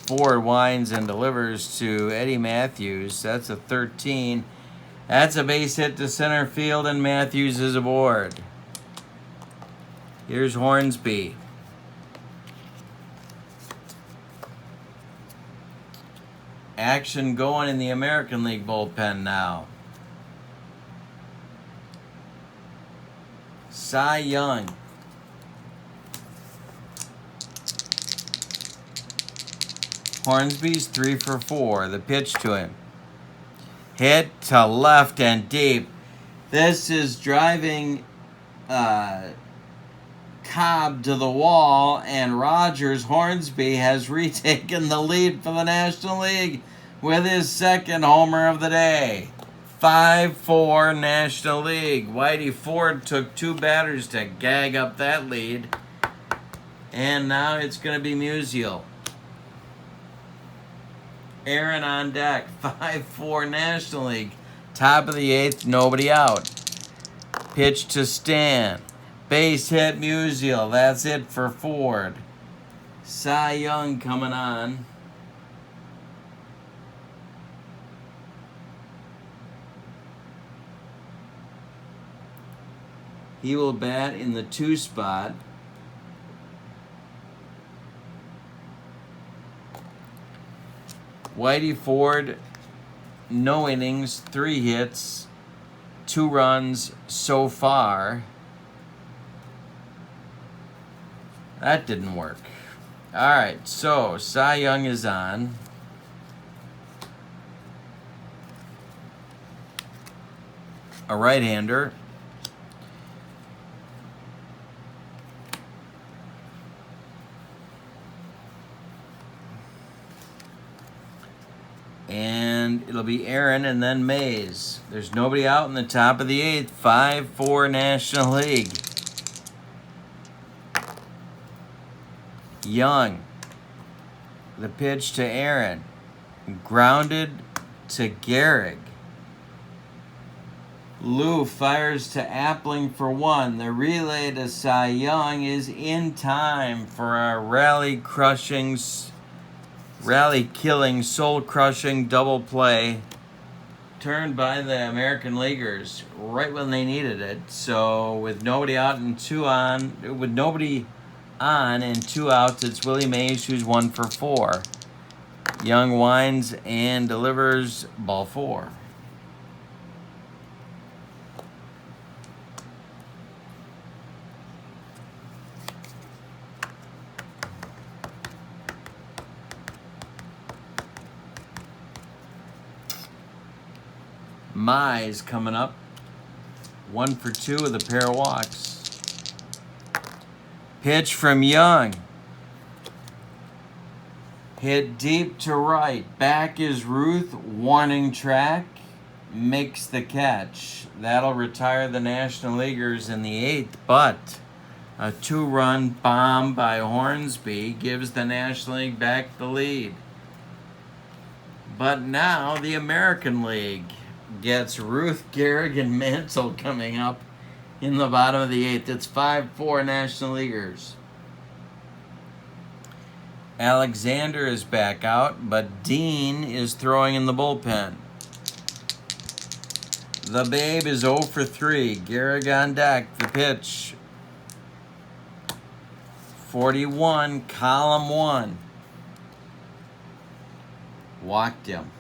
Ford winds and delivers to Eddie Matthews. That's a 13. That's a base hit to center field, and Matthews is aboard. Here's Hornsby. Action going in the American League bullpen now. Cy Young. Hornsby's 3 for 4. The pitch to him. Hit to left and deep. This is driving Cobb to the wall, and Rogers Hornsby has retaken the lead for the National League with his second homer of the day. 5-4 National League. Whitey Ford took 2 batters to gag up that lead, and now it's going to be Musial. Aaron on deck. 5-4 National League. Top of the 8th, nobody out. Pitch to Stan. Base hit Musial. That's it for Ford. Cy Young coming on. He will bat in the 2 spot. Whitey Ford, no innings, 3 hits, 2 runs so far. That didn't work. All right, so Cy Young is on. A right-hander. And it'll be Aaron and then Mays. There's nobody out in the top of the 8th. 5-4 National League. Young. The pitch to Aaron. Grounded to Gehrig. Lou fires to Appling for 1. The relay to Cy Young is in time for a rally-killing, soul-crushing double play turned by the American Leaguers right when they needed it. So with nobody and 2 outs, it's Willie Mays who's 1 for 4. Young winds and delivers ball 4. Mize coming up. 1 for 2 with a pair of walks. Pitch from Young. Hit deep to right. Back is Ruth. Warning track. Makes the catch. That'll retire the National Leaguers in the 8th, but a 2-run bomb by Hornsby gives the National League back the lead. But now the American League gets Ruth, Gehrig, and Mantle coming up in the bottom of the 8th. It's 5-4 National Leaguers. Alexander is back out, but Dean is throwing in the bullpen. The Babe is 0 for 3. Gehrig on deck. The pitch. 41, column 1. Walked him.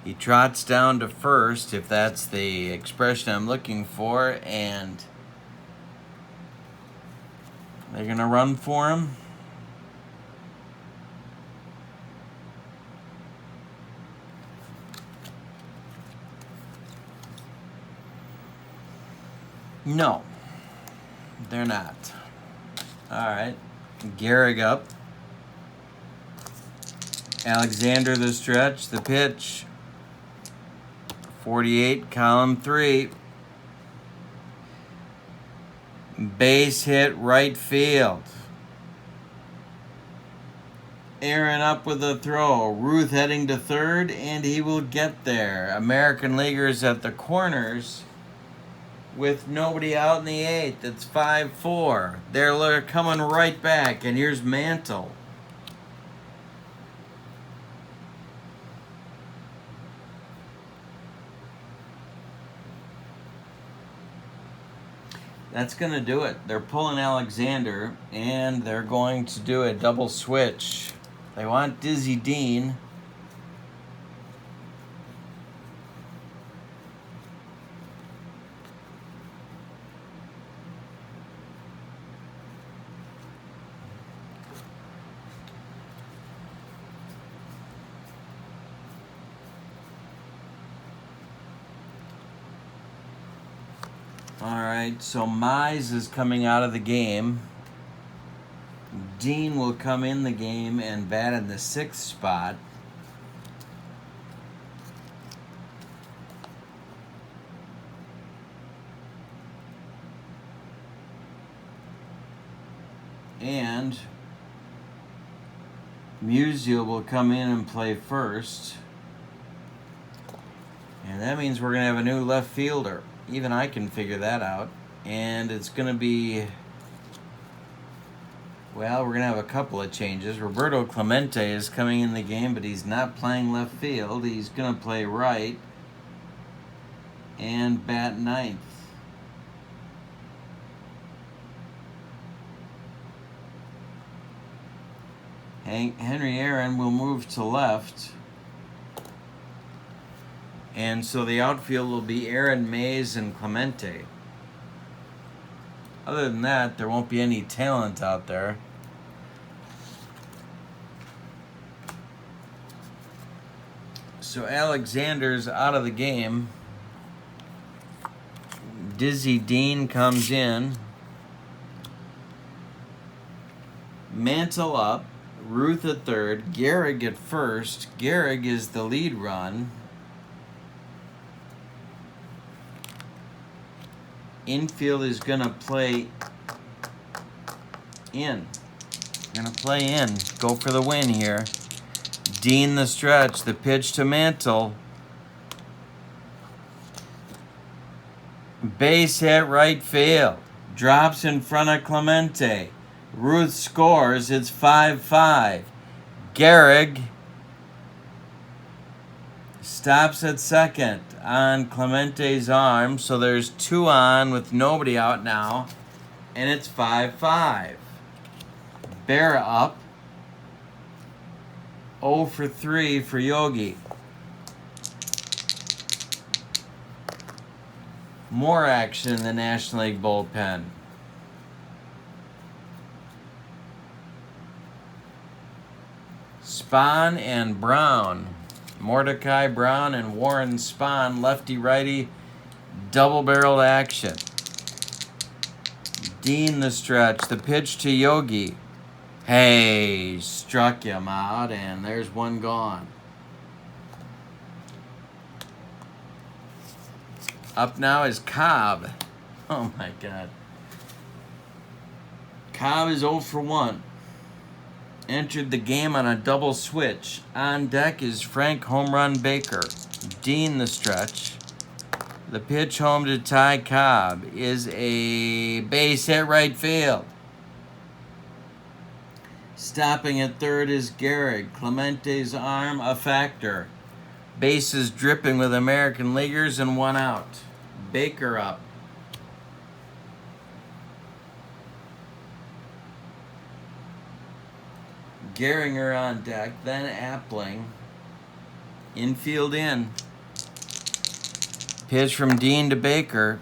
He trots down to first, if that's the expression I'm looking for, and they're going to run for him. No, they're not. All right, Gehrig up. Alexander the stretch, the pitch. 48, column 3. Base hit right field. Aaron up with a throw. Ruth heading to third, and he will get there. American Leaguers at the corners with nobody out in the 8th. It's 5-4. They're coming right back, and here's Mantle. That's going to do it. They're pulling Alexander, and they're going to do a double switch. They want Dizzy Dean. All right, so Mize is coming out of the game. Dean will come in the game and bat in the 6th spot. And Musial will come in and play first. And that means we're going to have a new left fielder. Even I can figure that out. And it's going to be... Well, we're going to have a couple of changes. Roberto Clemente is coming in the game, but he's not playing left field. He's going to play right and bat ninth. Henry Aaron will move to left. And so the outfield will be Aaron, Mays, and Clemente. Other than that, there won't be any talent out there. So Alexander's out of the game. Dizzy Dean comes in. Mantle up. Ruth at third. Gehrig at first. Gehrig is the lead run. Infield is going to play in. Going to play in. Go for the win here. Dean the stretch. The pitch to Mantle. Base hit right field. Drops in front of Clemente. Ruth scores. It's 5-5. Gehrig stops at second on Clemente's arm. So there's 2 on with nobody out now. And it's 5-5. Berra up. 0 for 3 for Yogi. More action in the National League bullpen. Spahn and Brown. Mordecai Brown and Warren Spahn, lefty-righty, double-barreled action. Dean the stretch, the pitch to Yogi. Hey, struck him out, and there's one gone. Up now is Cobb. Oh, my God. Cobb is 0 for 1. Entered the game on a double switch. On deck is Frank Home Run Baker. Dean the stretch. The pitch home to Ty Cobb is a base hit right field. Stopping at third is Gehrig. Clemente's arm a factor. Bases dripping with American Leaguers and 1 out. Baker up. Gehringer on deck, then Appling. Infield in. Pitch from Dean to Baker.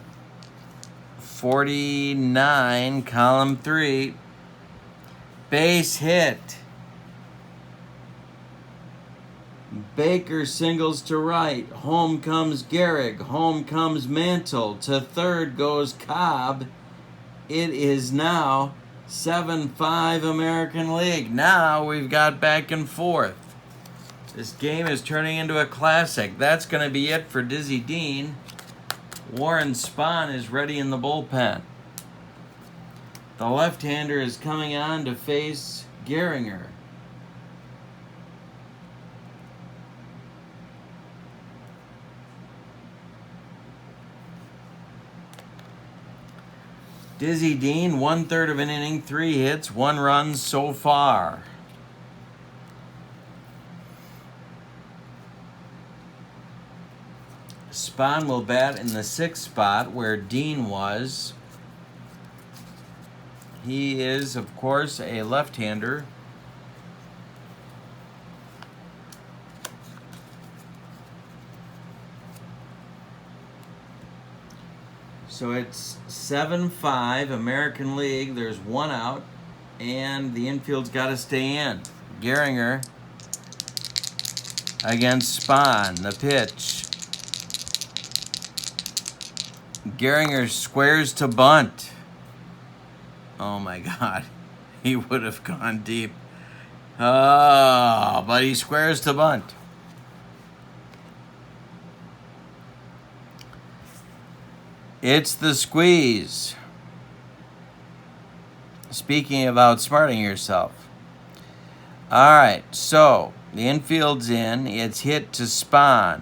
49, column 3. Base hit. Baker singles to right. Home comes Gehrig. Home comes Mantle. To third goes Cobb. It is now 7-5 American League. Now we've got back and forth. This game is turning into a classic. That's going to be it for Dizzy Dean. Warren Spahn is ready in the bullpen. The left-hander is coming on to face Gehringer. Dizzy Dean, 1/3 of an inning, 3 hits, 1 run so far. Spahn will bat in the 6th spot where Dean was. He is, of course, a left-hander. So it's 7-5 American League. There's 1 out, and the infield's got to stay in. Gehringer against Spahn. The pitch. Gehringer squares to bunt. Oh my God, he would have gone deep. Oh, but he squares to bunt. It's the squeeze. Speaking of outsmarting yourself. All right, so the infield's in. It's hit to Spahn.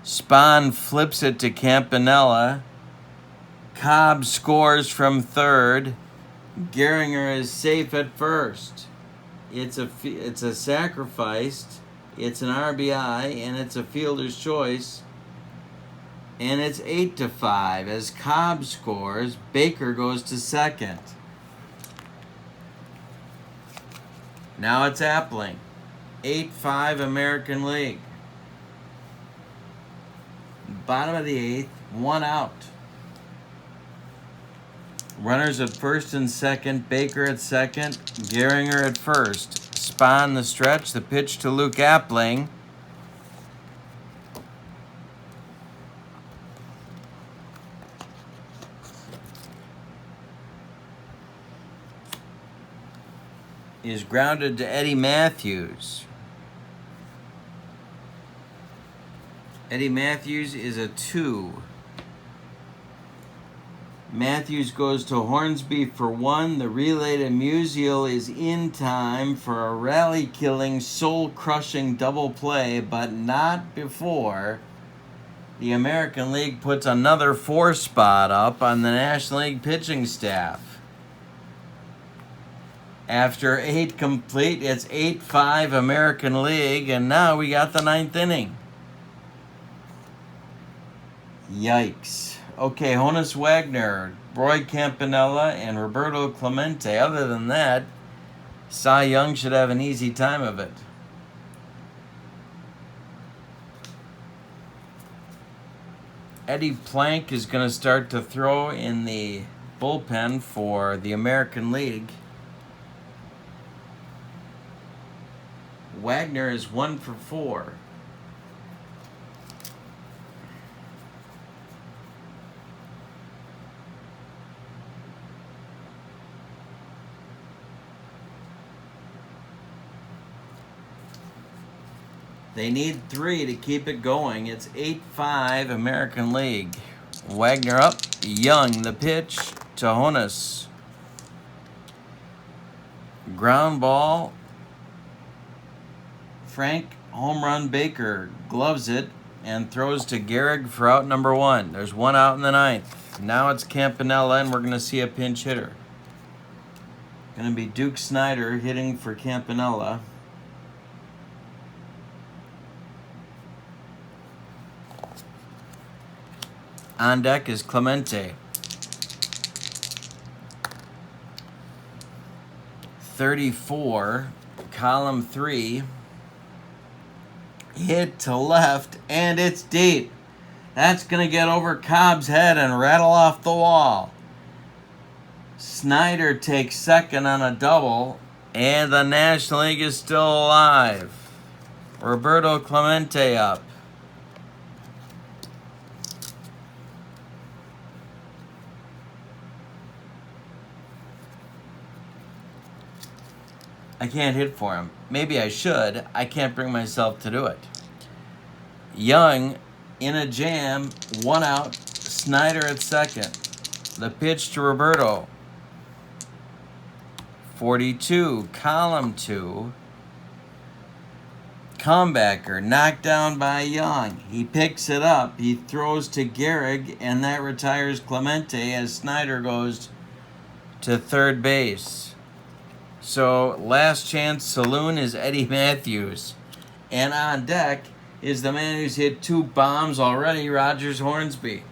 Spahn flips it to Campanella. Cobb scores from third. Gehringer is safe at first. It's a sacrifice. It's an RBI, and it's a fielder's choice. And it's 8-5 as Cobb scores. Baker goes to second. Now it's Appling. 8-5 American League. Bottom of the eighth, one out. Runners at first and second. Baker at second. Gehringer at first. Spahn the stretch. The pitch to Luke Appling. Is grounded to Eddie Matthews. Eddie Matthews is a 2. Matthews goes to Hornsby for 1. The relay to Musial is in time for a rally-killing, soul-crushing double play, but not before the American League puts another 4 spot up on the National League pitching staff. After 8 complete, it's 8-5 American League, and now we got the 9th inning. Yikes. Okay, Honus Wagner, Roy Campanella, and Roberto Clemente. Other than that, Cy Young should have an easy time of it. Eddie Plank is going to start to throw in the bullpen for the American League. Wagner is 1 for 4. They need 3 to keep it going. It's 8-5 American League. Wagner up. Young the pitch to Honus. Ground ball. Frank home run Baker gloves it and throws to Gehrig for out number 1. There's 1 out in the 9th. Now it's Campanella, and we're going to see a pinch hitter. Going to be Duke Snyder hitting for Campanella. On deck is Clemente. 34, column 3. Hit to left, and it's deep. That's going to get over Cobb's head and rattle off the wall. Snyder takes second on a double, and the National League is still alive. Roberto Clemente up. I can't hit for him. Maybe I should. I can't bring myself to do it. Young in a jam, 1 out. Snyder at second. The pitch to Roberto. 42, column 2. Comebacker, knocked down by Young. He picks it up. He throws to Gehrig, and that retires Clemente as Snyder goes to third base. So, last chance saloon is Eddie Matthews. And on deck is the man who's hit 2 bombs already, Rogers Hornsby.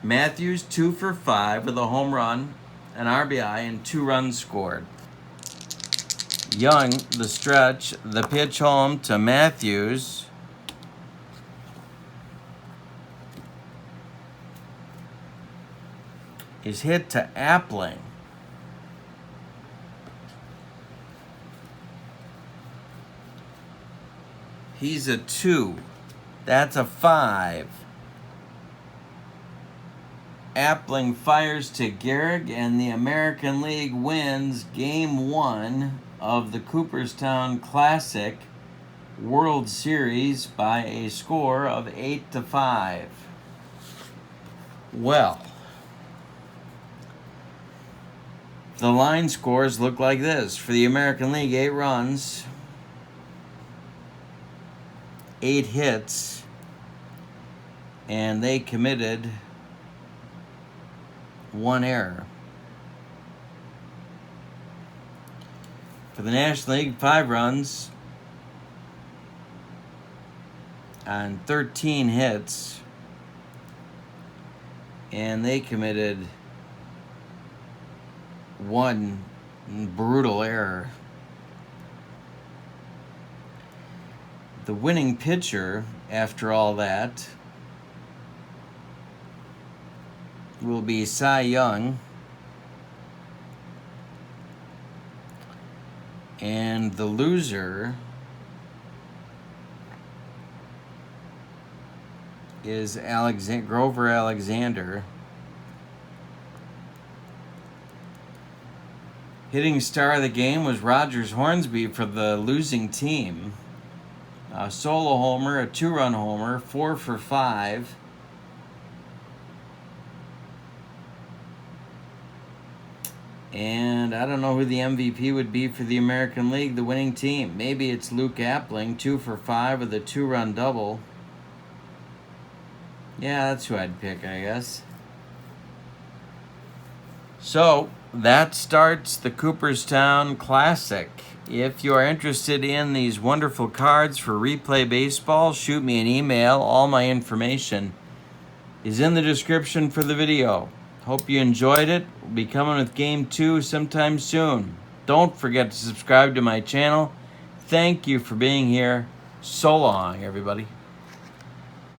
Matthews 2 for 5 with a home run, an RBI, and 2 runs scored. Young, the stretch, the pitch home to Matthews. Is hit to Appling. He's a 2. That's a 5. Appling fires to Gehrig, and the American League wins Game 1 of the Cooperstown Classic World Series by a score of 8-5. Well, The line scores look like this. For the American League, 8 runs, 8 hits, and they committed 1 error. For the National League, 5 runs on 13 hits, and they committed 1 brutal error. The winning pitcher, after all that, will be Cy Young. And the loser is Grover Alexander. Hitting star of the game was Rogers Hornsby for the losing team. A solo homer, a 2-run homer, 4 for 5. And I don't know who the MVP would be for the American League, the winning team. Maybe it's Luke Appling, 2 for 5 with a 2-run double. Yeah, that's who I'd pick, I guess. So, that starts the Cooperstown Classic. If you are interested in these wonderful cards for Replay Baseball, shoot me an email. All my information is in the description for the video. Hope you enjoyed it. We'll be coming with Game 2 sometime soon. Don't forget to subscribe to my channel. Thank you for being here. So long, everybody.